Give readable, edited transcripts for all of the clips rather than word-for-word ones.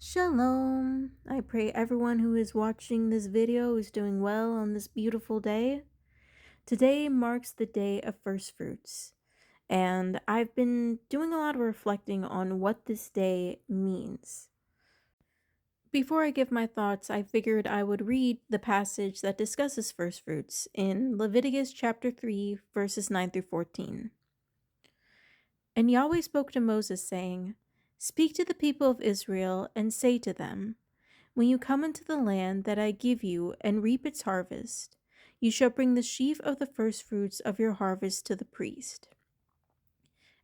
Shalom. I pray everyone who is watching this video is doing well on this beautiful day. Today marks the day of first fruits, and I've been doing a lot of reflecting on what this day means. Before I give my thoughts, I figured I would read the passage that discusses first fruits in Leviticus chapter 3, verses 9 through 14. And Yahweh spoke to Moses, saying, "Speak to the people of Israel, and say to them, when you come into the land that I give you and reap its harvest, you shall bring the sheaf of the firstfruits of your harvest to the priest.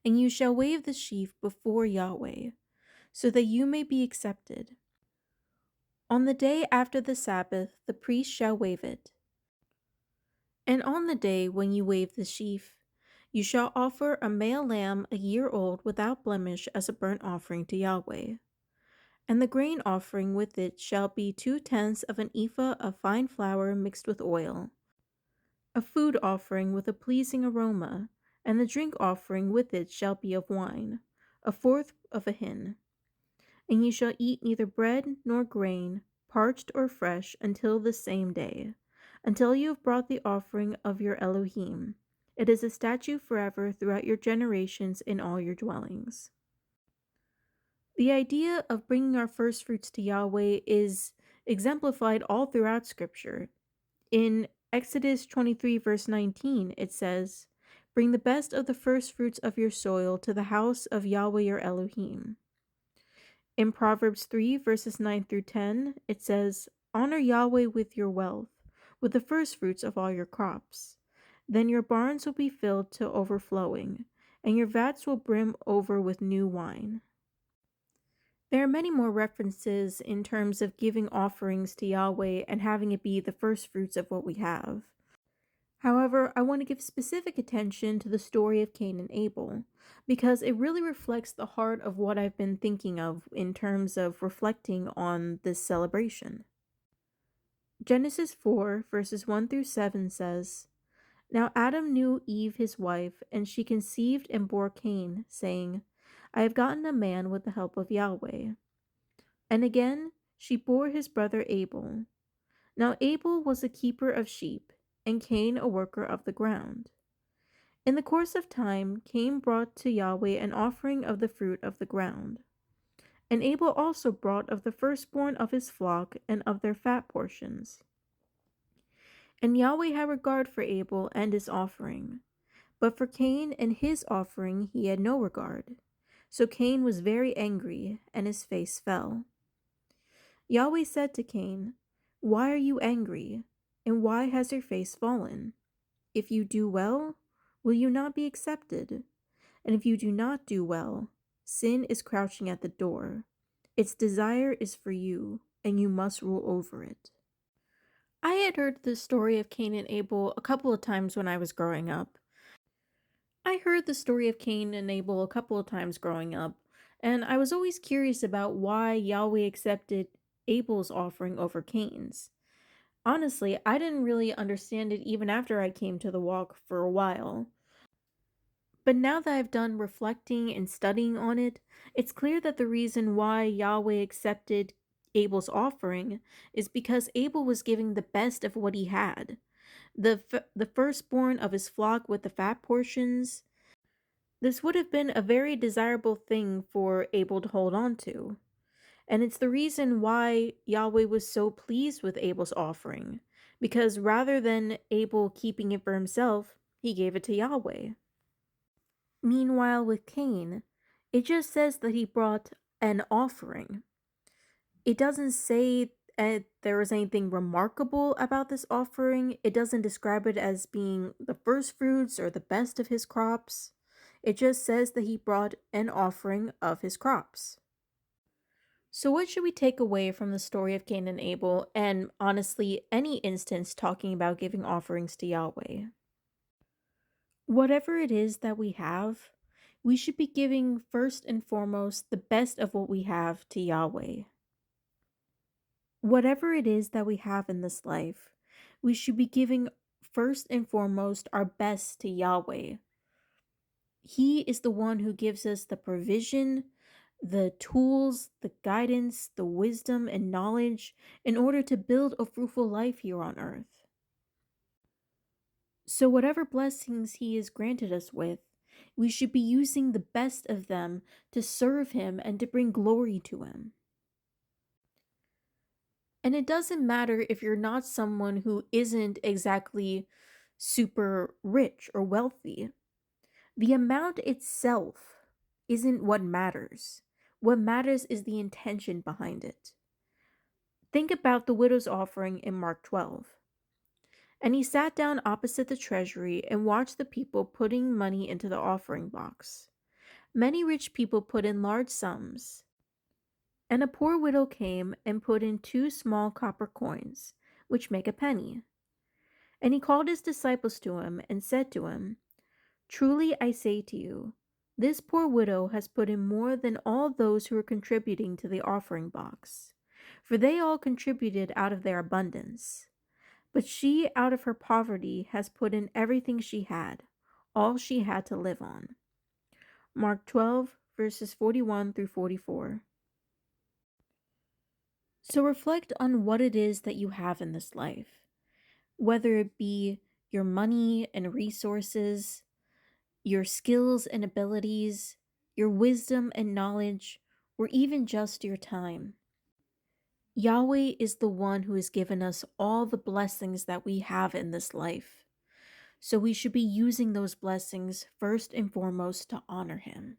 And you shall wave the sheaf before Yahweh, so that you may be accepted. On the day after the Sabbath, the priest shall wave it. And on the day when you wave the sheaf, you shall offer a male lamb a year old without blemish as a burnt offering to Yahweh. And the grain offering with it shall be 2/10 of an ephah of fine flour mixed with oil, a food offering with a pleasing aroma, and the drink offering with it shall be of wine, 1/4 of a hin. And ye shall eat neither bread nor grain, parched or fresh, until the same day, until you have brought the offering of your Elohim. It is a statute forever throughout your generations in all your dwellings." The idea of bringing our first fruits to Yahweh is exemplified all throughout Scripture. In Exodus 23, verse 19, it says, "Bring the best of the first fruits of your soil to the house of Yahweh your Elohim." In Proverbs 3, verses 9 through 10, it says, "Honor Yahweh with your wealth, with the first fruits of all your crops. Then your barns will be filled to overflowing, and your vats will brim over with new wine." There are many more references in terms of giving offerings to Yahweh and having it be the first fruits of what we have. However, I want to give specific attention to the story of Cain and Abel, because it really reflects the heart of what I've been thinking of in terms of reflecting on this celebration. Genesis 4, verses 1 through 7 says, "Now Adam knew Eve his wife, and she conceived and bore Cain, saying, I have gotten a man with the help of Yahweh. And again she bore his brother Abel. Now Abel was a keeper of sheep, and Cain a worker of the ground. In the course of time, Cain brought to Yahweh an offering of the fruit of the ground. And Abel also brought of the firstborn of his flock and of their fat portions. And Yahweh had regard for Abel and his offering, but for Cain and his offering he had no regard. So Cain was very angry, and his face fell. Yahweh said to Cain, Why are you angry, and why has your face fallen? If you do well, will you not be accepted? And if you do not do well, sin is crouching at the door. Its desire is for you, and you must rule over it." I had heard the story of Cain and Abel a couple of times when I was growing up. And I was always curious about why Yahweh accepted Abel's offering over Cain's. Honestly, I didn't really understand it even after I came to the walk for a while. But now that I've done reflecting and studying on it, it's clear that the reason why Yahweh accepted Abel's offering is because Abel was giving the best of what he had. The firstborn of his flock with the fat portions. This would have been a very desirable thing for Abel to hold on to. And it's the reason why Yahweh was so pleased with Abel's offering, because rather than Abel keeping it for himself, he gave it to Yahweh. Meanwhile, with Cain, it just says that he brought an offering. It doesn't say there was anything remarkable about this offering. It doesn't describe it as being the first fruits or the best of his crops. It just says that he brought an offering of his crops. So what should we take away from the story of Cain and Abel, and honestly, any instance talking about giving offerings to Yahweh? Whatever it is that we have, we should be giving first and foremost the best of what we have to Yahweh. Whatever it is that we have in this life, we should be giving first and foremost our best to Yahweh. He is the one who gives us the provision, the tools, the guidance, the wisdom, and knowledge in order to build a fruitful life here on earth. So, whatever blessings He has granted us with, we should be using the best of them to serve Him and to bring glory to Him. And it doesn't matter if you're not someone who isn't exactly super rich or wealthy. The amount itself isn't what matters. What matters is the intention behind it. Think about the widow's offering in Mark 12. And he sat down opposite the treasury and watched the people putting money into the offering box. Many rich people put in large sums, and a poor widow came and put in 2 small copper coins, which make a penny. And he called his disciples to him and said to him, "Truly I say to you, this poor widow has put in more than all those who are contributing to the offering box, for they all contributed out of their abundance. But she, out of her poverty, has put in everything she had, all she had to live on." Mark 12, verses 41 through 44. So reflect on what it is that you have in this life, whether it be your money and resources, your skills and abilities, your wisdom and knowledge, or even just your time. Yahweh is the one who has given us all the blessings that we have in this life. So we should be using those blessings first and foremost to honor Him.